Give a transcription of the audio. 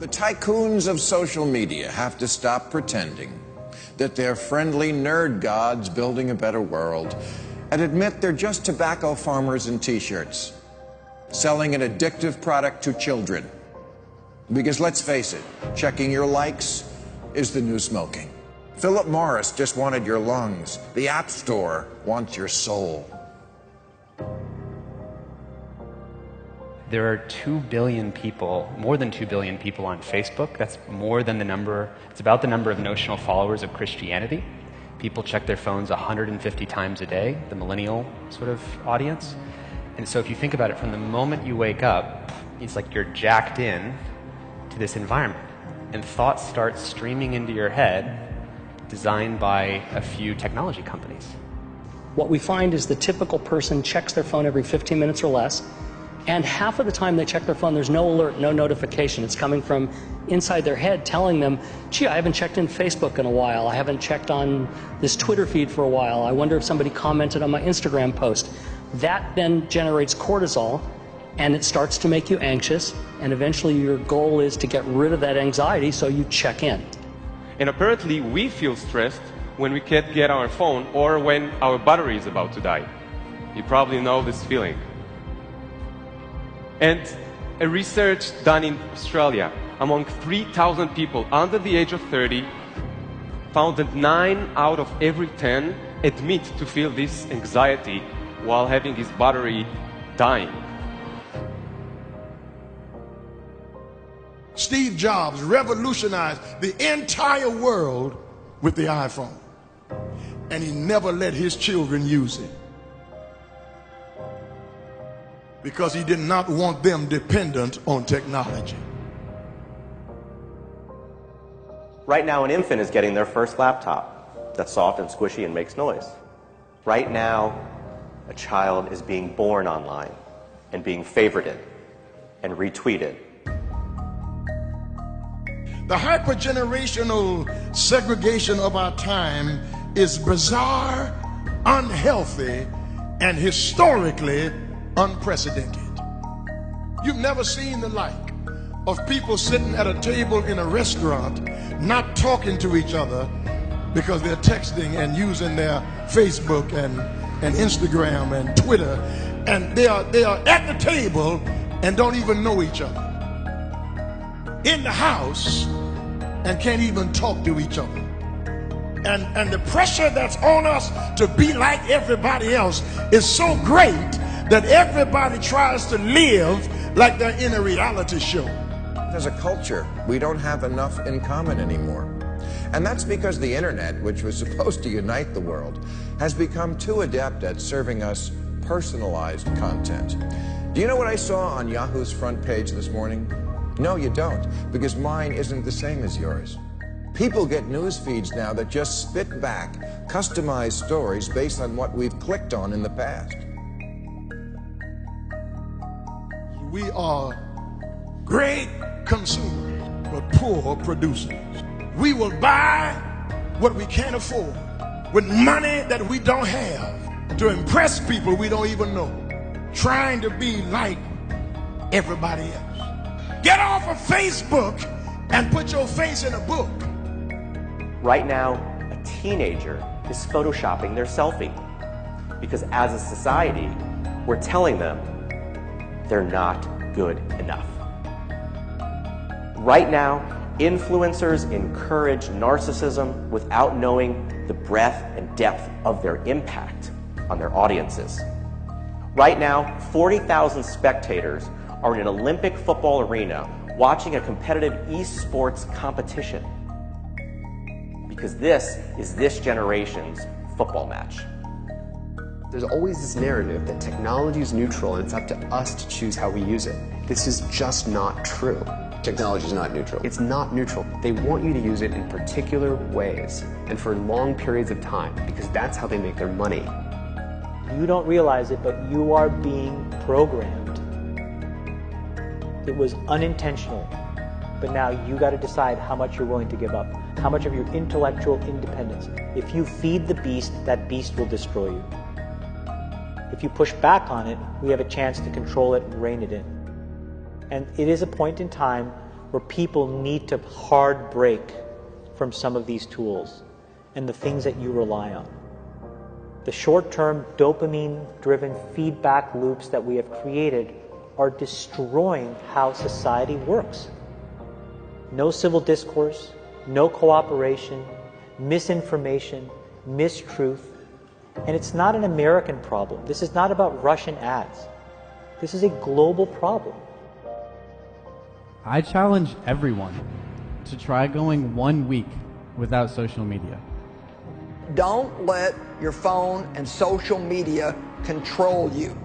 The tycoons of social media have to stop pretending that they're friendly nerd gods building a better world and admit they're just tobacco farmers in t-shirts, selling an addictive product to children. Because let's face it, checking your likes is the new smoking. Philip Morris just wanted your lungs. The App Store wants your soul. There are 2 billion people, more than 2 billion people on Facebook. That's more than the number, it's about the number of notional followers of Christianity. People check their phones 150 times a day, the millennial sort of audience. And so if you think about it, from the moment you wake up, it's like you're jacked in to this environment. And thoughts start streaming into your head, designed by a few technology companies. What we find is the typical person checks their phone every 15 minutes or less, and half of the time they check their phone, there's no alert, no notification. It's coming from inside their head telling them, gee, I haven't checked in Facebook in a while. I haven't checked on this Twitter feed for a while. I wonder if somebody commented on my Instagram post. That then generates cortisol, and it starts to make you anxious, and eventually your goal is to get rid of that anxiety, so you check in. And apparently we feel stressed when we can't get our phone or when our battery is about to die. You probably know this feeling. And a research done in Australia among 3,000 people under the age of 30 found that 9 out of every 10 admit to feel this anxiety while having his battery dying. Steve Jobs revolutionized the entire world with the iPhone, and he never let his children use it because he did not want them dependent on technology. Right now, an infant is getting their first laptop that's soft and squishy and makes noise. Right now, a child is being born online and being favorited and retweeted. The hypergenerational segregation of our time is bizarre, unhealthy, and historically unprecedented. You've never seen the like of people sitting at a table in a restaurant not talking to each other because they're texting and using their Facebook and Instagram and Twitter, and they are at the table and don't even know each other. In the house and can't even talk to each other. And the pressure that's on us to be like everybody else is so great that everybody tries to live like they're in a reality show. As a culture, we don't have enough in common anymore. And that's because the internet, which was supposed to unite the world, has become too adept at serving us personalized content. Do you know what I saw on Yahoo's front page this morning? No, you don't, because mine isn't the same as yours. People get news feeds now that just spit back customized stories based on what we've clicked on in the past. We are great consumers, but poor producers. We will buy what we can't afford with money that we don't have to impress people we don't even know, trying to be like everybody else. Get off of Facebook and put your face in a book. Right now, a teenager is photoshopping their selfie because as a society, we're telling them they're not good enough. Right now, influencers encourage narcissism without knowing the breadth and depth of their impact on their audiences. Right now, 40,000 spectators are in an Olympic football arena watching a competitive esports competition because this is this generation's football match. There's always this narrative that technology is neutral and it's up to us to choose how we use it. This is just not true. Technology is not neutral. It's not neutral. They want you to use it in particular ways and for long periods of time because that's how they make their money. You don't realize it, but you are being programmed. It was unintentional, but now you got to decide how much you're willing to give up, how much of your intellectual independence. If you feed the beast, that beast will destroy you. If you push back on it, we have a chance to control it and rein it in. And it is a point in time where people need to hard break from some of these tools and the things that you rely on. The short-term dopamine-driven feedback loops that we have created are destroying how society works. No civil discourse, no cooperation, misinformation, mistruth. And it's not an American problem. This is not about Russian ads. This is a global problem. I challenge everyone to try going 1 week without social media. Don't let your phone and social media control you.